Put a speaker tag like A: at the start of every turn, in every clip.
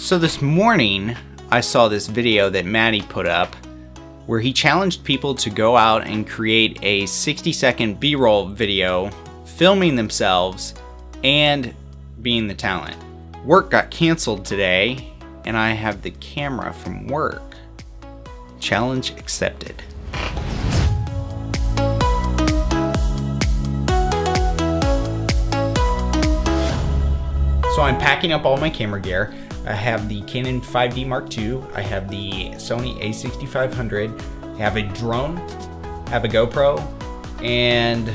A: So this morning, I saw this video that Matti put up where he challenged people to go out and create a 60-second B-roll video filming themselves and being the talent. Work got canceled today, and I have the camera from work. Challenge accepted. So I'm packing up all my camera gear. I have the Canon 5D Mark II, I have the Sony a6500, I have a drone, I have a GoPro, and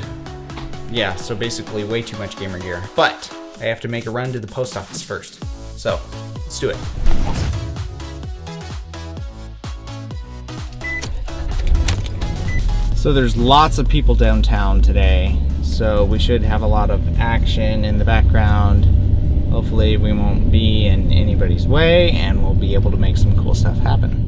A: yeah, so basically way too much gamer gear. But I have to make a run to the post office first. So let's do it. So there's lots of people downtown today, so we should have a lot of action in the background. Hopefully we won't be in anybody's way and we'll be able to make some cool stuff happen.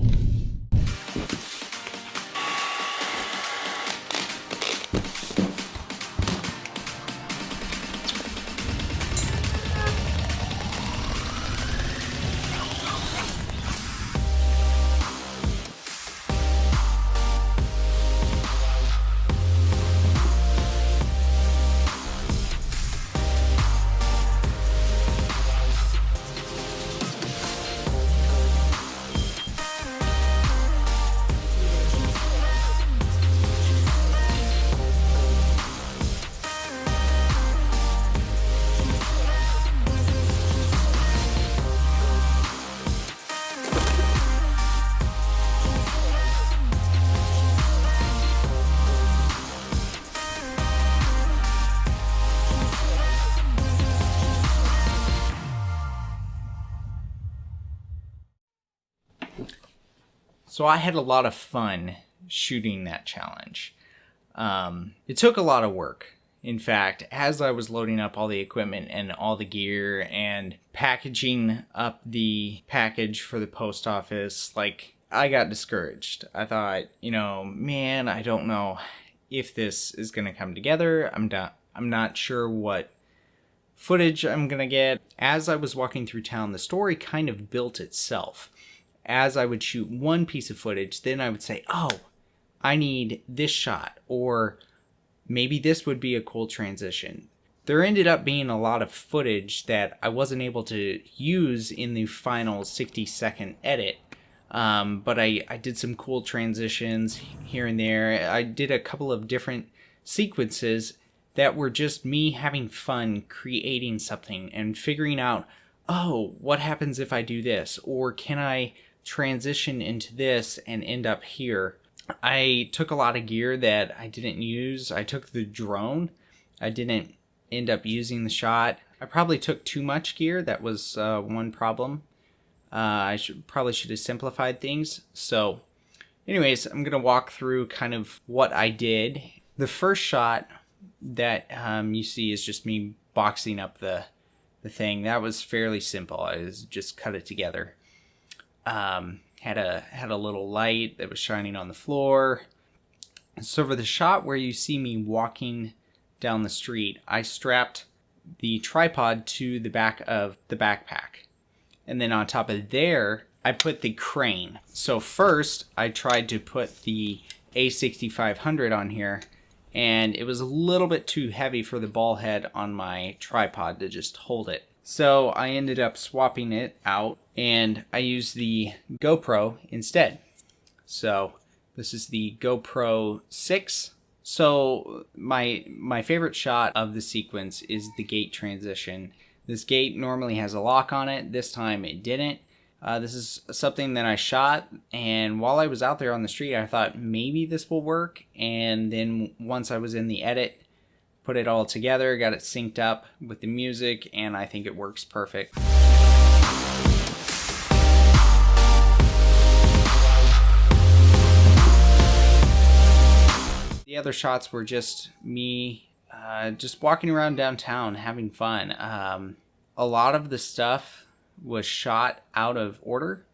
A: So I had a lot of fun shooting that challenge. It took a lot of work. In fact, as I was loading up all the equipment and all the gear and packaging up the package for the post office, I got discouraged. I thought, man, I don't know if this is gonna come together. I'm not sure what footage I'm gonna get. As I was walking through town, the story kind of built itself. As I would shoot one piece of footage, then I would say, oh, I need this shot, or maybe this would be a cool transition. There ended up being a lot of footage that I wasn't able to use in the final 60-second edit, but I did some cool transitions here and there. I did a couple of different sequences that were just me having fun creating something and figuring out, oh, what happens if I do this? Or can I transition into this and end up here? I took a lot of gear that I didn't use. I took the drone. I didn't end up using the shot. I probably took too much gear. That was one problem. I probably should have simplified things. So anyways, I'm going to walk through kind of what I did. The first shot that you see is just me boxing up the thing. That was fairly simple. I just cut it together. Had a little light that was shining on the floor. So for the shot where you see me walking down the street, I strapped the tripod to the back of the backpack. And then on top of there, I put the crane. So first, I tried to put the A6500 on here, and it was a little bit too heavy for the ball head on my tripod to just hold it. So I ended up swapping it out, and I used the GoPro instead. So this is the GoPro 6. So my favorite shot of the sequence is the gate transition. This gate normally has a lock on it. This time it didn't. This is something that I shot, and while I was out there on the street, I thought maybe this will work. And then once I was in the edit, put it all together, got it synced up with the music, and I think it works perfect. The other shots were just me just walking around downtown having fun. A lot of the stuff was shot out of order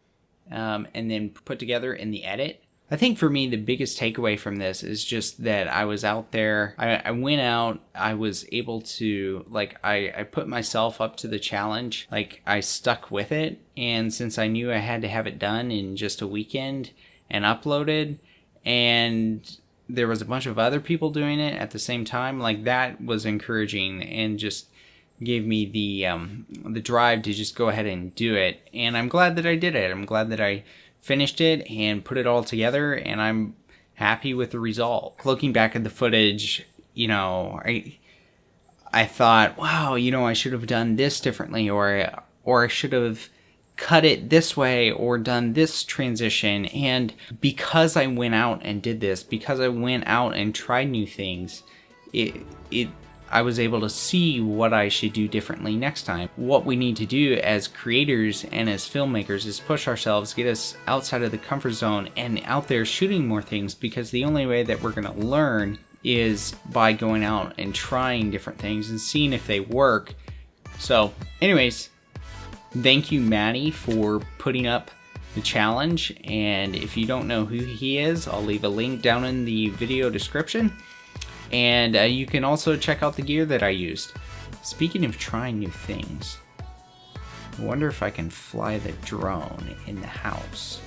A: and then put together in the edit. I think for me, the biggest takeaway from this is just that I was out there. I went out. I was able to, like, I put myself up to the challenge. Like, I stuck with it. And since I knew I had to have it done in just a weekend and uploaded, and there was a bunch of other people doing it at the same time, like, that was encouraging and just gave me the drive to just go ahead and do it. And I'm glad that I did it. I'm glad that I finished it and put it all together, and I'm happy with the result. Looking back at the footage, you know, I thought, wow, you know, I should have done this differently, or I should have cut it this way or done this transition. And because I went out and did this, because I went out and tried new things, I was able to see what I should do differently next time. What we need to do as creators and as filmmakers is push ourselves, get us outside of the comfort zone and out there shooting more things, because the only way that we're going to learn is by going out and trying different things and seeing if they work. So anyways, thank you, Matti, for putting up the challenge. And if you don't know who he is, I'll leave a link down in the video description. And you can also check out the gear that I used. Speaking of trying new things, I wonder if I can fly the drone in the house.